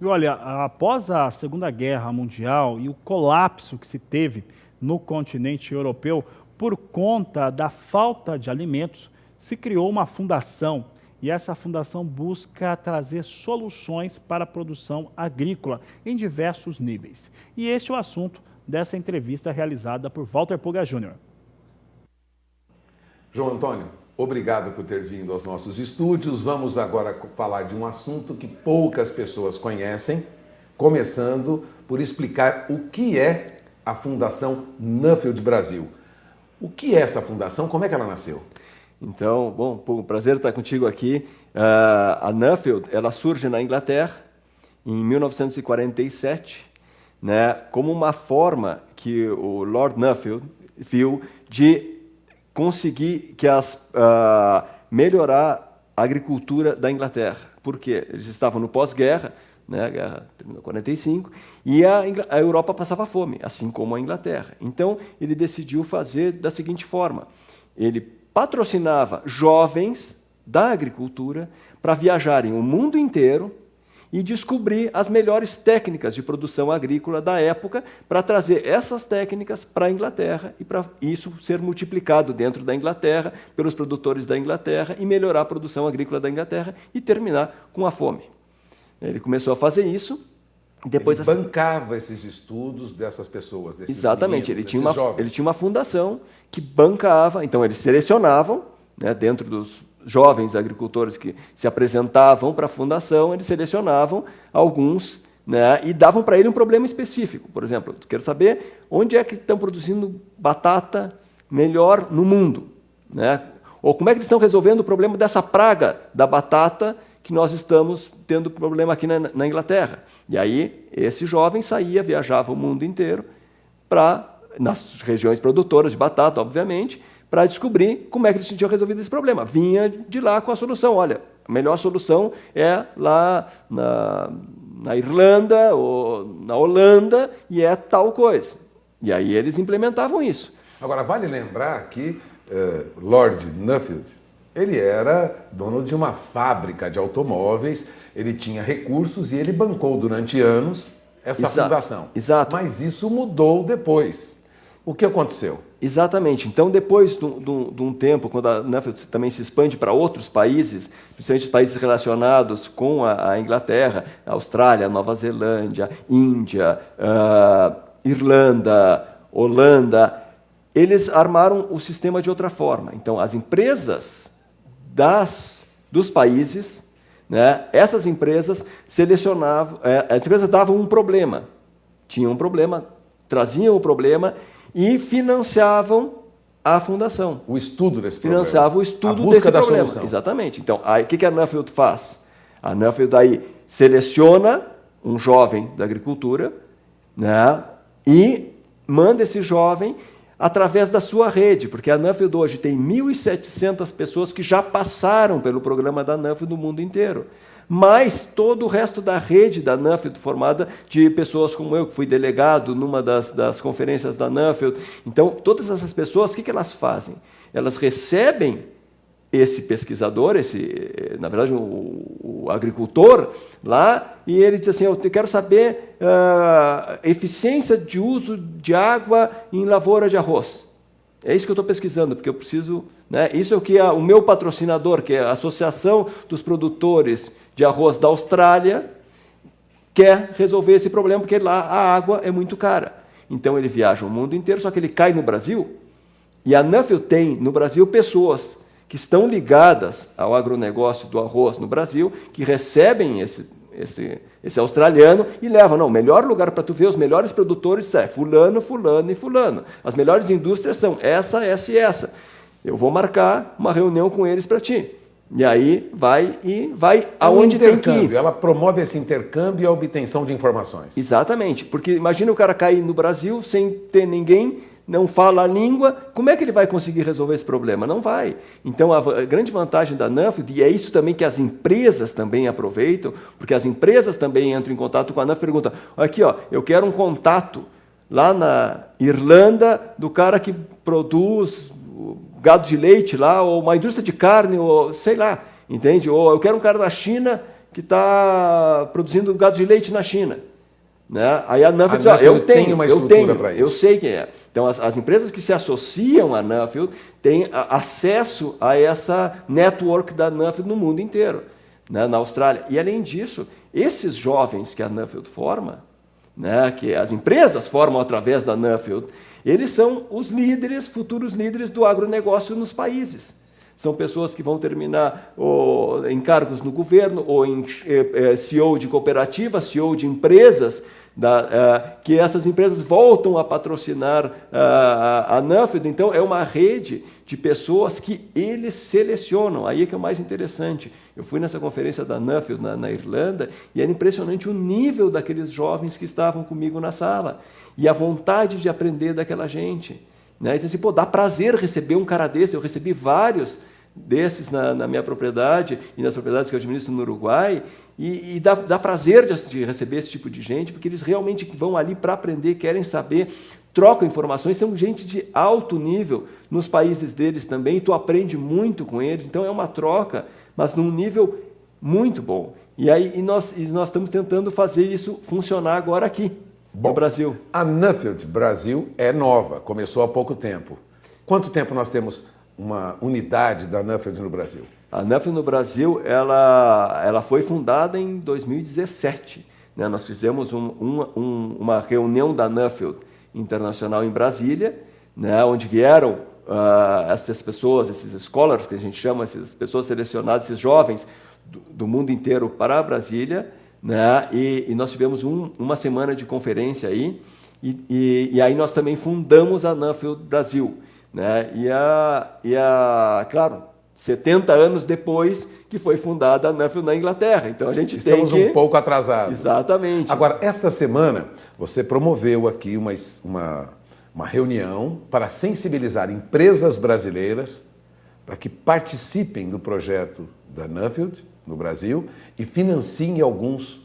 E olha, após a Segunda Guerra Mundial e o colapso que se teve no continente europeu por conta da falta de alimentos, se criou uma fundação e essa fundação busca trazer soluções para a produção agrícola em diversos níveis. E este é o assunto dessa entrevista realizada por Walter Puga Júnior. João Antônio, obrigado por ter vindo aos nossos estúdios. Vamos agora falar de um assunto que poucas pessoas conhecem, começando por explicar o que é a Fundação Nuffield Brasil. O que é essa fundação? Como é que ela nasceu? Então, bom, prazer estar contigo aqui. A Nuffield, ela surge na Inglaterra em 1947, né, como uma forma que o Lord Nuffield viu de conseguir melhorar a agricultura da Inglaterra. Por quê? Eles estavam no pós-guerra, né, a guerra terminou em 45, e a Europa passava fome, assim como a Inglaterra. Então, ele decidiu fazer da seguinte forma: ele patrocinava jovens da agricultura para viajarem o mundo inteiro e descobrir as melhores técnicas de produção agrícola da época para trazer essas técnicas para a Inglaterra e para isso ser multiplicado dentro da Inglaterra, pelos produtores da Inglaterra e melhorar a produção agrícola da Inglaterra e terminar com a fome. Ele começou a fazer isso. Depois ele bancava esses estudos dessas pessoas, desses Exatamente, meninos, ele tinha uma fundação que bancava, então eles selecionavam, né, dentro dos jovens agricultores que se apresentavam para a fundação, eles selecionavam alguns, né, e davam para ele um problema específico. Por exemplo, eu quero saber onde é que estão produzindo batata melhor no mundo, né? Ou como é que eles estão resolvendo o problema dessa praga da batata que nós estamos tendo problema aqui na Inglaterra. E aí, esse jovem saía, viajava o mundo inteiro, nas regiões produtoras de batata, obviamente, para descobrir como é que eles tinham resolvido esse problema. Vinha de lá com a solução. Olha, a melhor solução é lá na Irlanda ou na Holanda, e é tal coisa. E aí eles implementavam isso. Agora, vale lembrar que Lord Nuffield, ele era dono de uma fábrica de automóveis, ele tinha recursos e ele bancou durante anos essa fundação. Exato. Mas isso mudou depois. O que aconteceu? Exatamente. Então, depois de um tempo, quando a Nuffield também se expande para outros países, principalmente os países relacionados com a Inglaterra, Austrália, Nova Zelândia, Índia, Irlanda, Holanda, eles armaram o sistema de outra forma. Então, as empresas dos países, né, essas empresas selecionavam, as empresas davam um problema, tinham um problema, traziam o problema e financiavam a fundação. O estudo desse problema. Financiava o estudo desse problema. Solução. Exatamente. Então, aí, o que a Nuffield faz? A Nuffield aí seleciona um jovem da agricultura, né, e manda esse jovem através da sua rede, porque a Nuffield hoje tem 1.700 pessoas que já passaram pelo programa da Nuffield no mundo inteiro. Mas todo o resto da rede da Nuffield, formada de pessoas como eu, que fui delegado numa das conferências da Nuffield. Então, todas essas pessoas, o que elas fazem? Elas recebem esse pesquisador, na verdade, o agricultor lá, e ele diz assim: eu quero saber a eficiência de uso de água em lavoura de arroz. É isso que eu estou pesquisando, porque eu preciso... Né, isso é o que o meu patrocinador, que é a Associação dos Produtores de Arroz da Austrália, quer resolver esse problema, porque lá a água é muito cara. Então ele viaja o mundo inteiro, só que ele cai no Brasil, e a Nuffield tem no Brasil pessoas que estão ligadas ao agronegócio do arroz no Brasil, que recebem esse australiano e levam. Não, o melhor lugar para tu ver os melhores produtores é fulano, fulano e fulano. As melhores indústrias são essa, essa e essa. Eu vou marcar uma reunião com eles para ti. E aí vai aonde tem que ir. Ela promove esse intercâmbio e a obtenção de informações. Exatamente, porque imagina o cara cair no Brasil sem ter ninguém, não fala a língua, como é que ele vai conseguir resolver esse problema? Não vai. Então, a grande vantagem da Nuffield, e é isso também que as empresas também aproveitam, porque as empresas também entram em contato com a Nuffield e perguntam: aqui, ó, eu quero um contato lá na Irlanda do cara que produz gado de leite lá, ou uma indústria de carne, ou sei lá, entende? Ou eu quero um cara da China que está produzindo gado de leite na China. Né? Aí a Nuffield diz, eu tenho uma estrutura para isso. Eu sei quem é. Então, as empresas que se associam à Nuffield têm acesso a essa network da Nuffield no mundo inteiro, né? Na Austrália. E, além disso, esses jovens que a Nuffield forma, né? Que as empresas formam através da Nuffield, eles são os líderes, futuros líderes do agronegócio nos países. São pessoas que vão terminar em cargos no governo, ou em CEO de cooperativas, CEO de empresas, que essas empresas voltam a patrocinar a Nuffield. Então, é uma rede de pessoas que eles selecionam. Aí é que é o mais interessante. Eu fui nessa conferência da Nuffield na Irlanda e era impressionante o nível daqueles jovens que estavam comigo na sala e a vontade de aprender daquela gente. Né? Então, assim, pô, dá prazer receber um cara desse. Eu recebi vários desses na minha propriedade e nas propriedades que eu administro no Uruguai, e dá prazer de receber esse tipo de gente, porque eles realmente vão ali para aprender, querem saber, trocam informações, são gente de alto nível nos países deles também, e tu aprende muito com eles, então é uma troca, mas num nível muito bom. E nós estamos tentando fazer isso funcionar agora aqui, no Brasil. A Nuffield Brasil é nova, começou há pouco tempo. Quanto tempo nós temos uma unidade da Nuffield no Brasil? A Nuffield no Brasil, ela foi fundada em 2017. Né? Nós fizemos uma reunião da Nuffield Internacional em Brasília, né? Onde vieram essas pessoas, esses scholars que a gente chama, essas pessoas selecionadas, esses jovens do mundo inteiro para Brasília, né? E nós tivemos uma semana de conferência aí, e aí nós também fundamos a Nuffield Brasil. Né? Claro, 70 anos depois que foi fundada a Nuffield na Inglaterra. Então a gente Estamos um pouco atrasados. Exatamente. Agora, esta semana, você promoveu aqui uma reunião para sensibilizar empresas brasileiras para que participem do projeto da Nuffield no Brasil e financiem alguns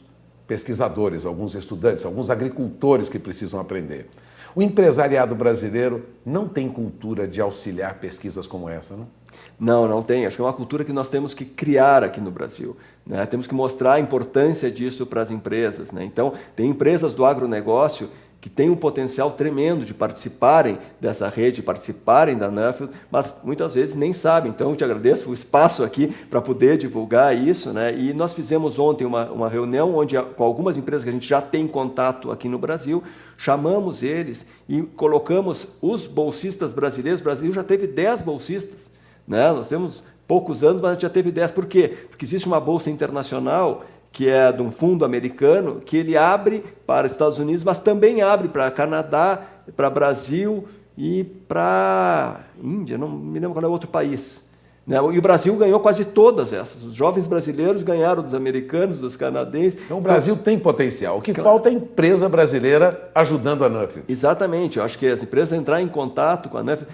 pesquisadores, alguns estudantes, alguns agricultores que precisam aprender. O empresariado brasileiro não tem cultura de auxiliar pesquisas como essa, não? Não tem. Acho que é uma cultura que nós temos que criar aqui no Brasil. Né? Temos que mostrar a importância disso para as empresas. Né? Então, tem empresas do agronegócio que têm um potencial tremendo de participarem dessa rede, participarem da Nuffield, mas muitas vezes nem sabem. Então, eu te agradeço o espaço aqui para poder divulgar isso. Né? E nós fizemos ontem uma reunião onde, com algumas empresas que a gente já tem contato aqui no Brasil, chamamos eles e colocamos os bolsistas brasileiros. O Brasil já teve 10 bolsistas. Né? Nós temos poucos anos, mas a gente já teve 10. Por quê? Porque existe uma bolsa internacional que é de um fundo americano, que ele abre para Estados Unidos, mas também abre para Canadá, para Brasil e para Índia, não me lembro qual é o outro país. Né? E o Brasil ganhou quase todas essas. Os jovens brasileiros ganharam dos americanos, dos canadenses. Então o Brasil tem potencial. O que falta é a empresa brasileira ajudando a Nuffield. Exatamente. Eu acho que as empresas entrarem em contato com a Nuffield,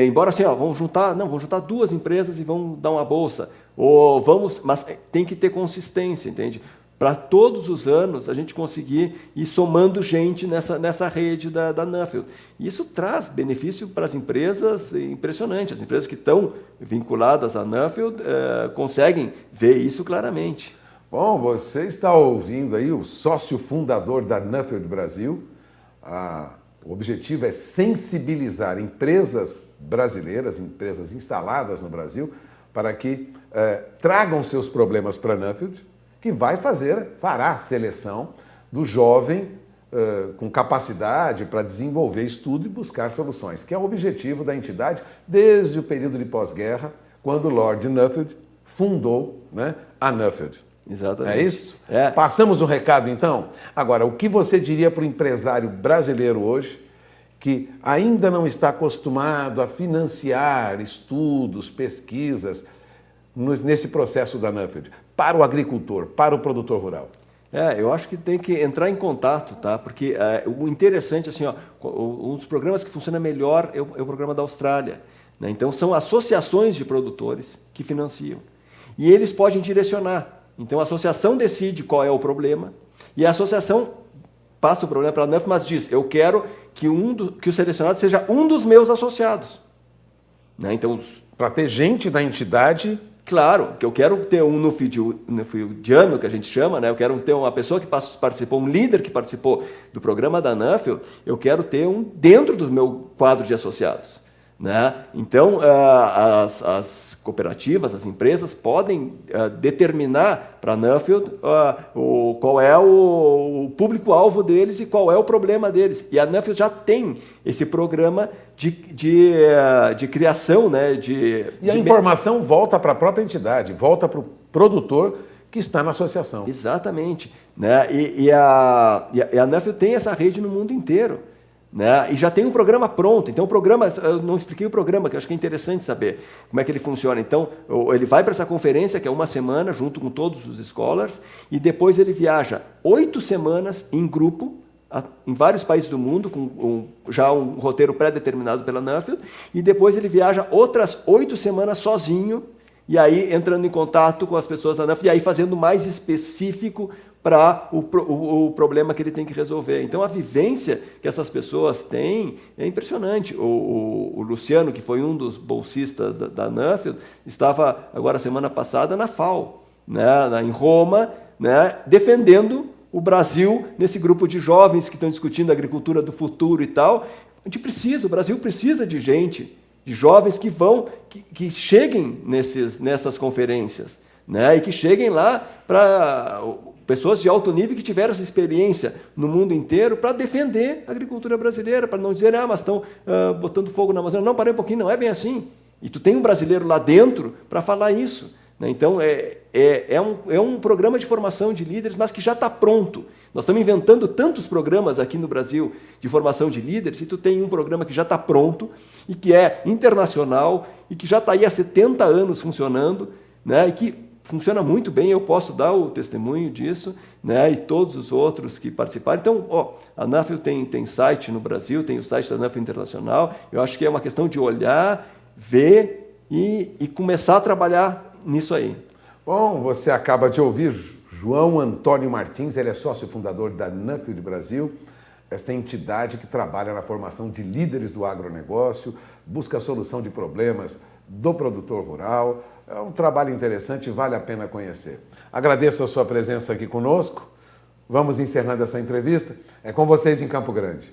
embora assim, vamos juntar 2 empresas e vamos dar uma bolsa. Mas tem que ter consistência, entende? Para todos os anos a gente conseguir ir somando gente nessa rede da Nuffield. E isso traz benefício para as empresas impressionante. As empresas que estão vinculadas à Nuffield conseguem ver isso claramente. Bom, você está ouvindo aí o sócio fundador da Nuffield Brasil. O objetivo é sensibilizar empresas brasileiras, empresas instaladas no Brasil, para que tragam seus problemas para a Nuffield, que fará seleção do jovem com capacidade para desenvolver estudo e buscar soluções, que é o objetivo da entidade desde o período de pós-guerra, quando Lord Nuffield fundou, né, a Nuffield. Exatamente. É isso? Passamos o recado, então? Agora, o que você diria para o empresário brasileiro hoje que ainda não está acostumado a financiar estudos, pesquisas nesse processo da Nuffield, para o agricultor, para o produtor rural? Eu acho que tem que entrar em contato, tá? Porque o interessante, assim, um dos programas que funciona melhor é o programa da Austrália. Né? Então, são associações de produtores que financiam. E eles podem direcionar. Então, a associação decide qual é o problema e a associação passa o problema para a Nuffield, mas diz, eu quero que o selecionado seja um dos meus associados. Né? Então, para ter gente da entidade Claro, que eu quero ter um nuffieldiano, que a gente chama, né? Eu quero ter uma pessoa que participou, um líder que participou do programa da Nuffield, eu quero ter um dentro do meu quadro de associados, né? Então, as cooperativas, as empresas podem determinar para a Nuffield qual é o público-alvo deles e qual é o problema deles. E a Nuffield já tem esse programa de criação, né? E a informação volta para a própria entidade, volta para o produtor que está na associação. Exatamente. Né? E a Nuffield tem essa rede no mundo inteiro. Né? E já tem um programa pronto. Então, o programa, eu não expliquei o programa, que eu acho que é interessante saber como é que ele funciona. Então, ele vai para essa conferência, que é uma semana, junto com todos os scholars, e depois ele viaja 8 semanas em grupo, em vários países do mundo, com já um roteiro pré-determinado pela Nuffield, e depois ele viaja outras 8 semanas sozinho, e aí entrando em contato com as pessoas da Nuffield, e aí fazendo mais específico para o problema que ele tem que resolver. Então, a vivência que essas pessoas têm é impressionante. O Luciano, que foi um dos bolsistas da Nuffield, estava agora semana passada na FAO, né, em Roma, né, defendendo o Brasil nesse grupo de jovens que estão discutindo a agricultura do futuro e tal. O Brasil precisa de gente, de jovens que cheguem nessas conferências, né, e que cheguem lá para pessoas de alto nível que tiveram essa experiência no mundo inteiro para defender a agricultura brasileira, para não dizer, mas estão botando fogo na Amazônia. Não, parei um pouquinho, não é bem assim. E tu tem um brasileiro lá dentro para falar isso. Né? Então, é um programa de formação de líderes, mas que já está pronto. Nós estamos inventando tantos programas aqui no Brasil de formação de líderes, e tu tem um programa que já está pronto, e que é internacional, e que já está aí há 70 anos funcionando, né? E que funciona muito bem, eu posso dar o testemunho disso, né? E todos os outros que participaram. Então, a Nuffield tem site no Brasil, tem o site da Nuffield Internacional. Eu acho que é uma questão de olhar, ver e começar a trabalhar nisso aí. Bom, você acaba de ouvir João Antônio Martins, ele é sócio fundador da Nuffield Brasil, esta entidade que trabalha na formação de líderes do agronegócio, busca a solução de problemas do produtor rural. É um trabalho interessante, vale a pena conhecer. Agradeço a sua presença aqui conosco. Vamos encerrando essa entrevista. É com vocês em Campo Grande.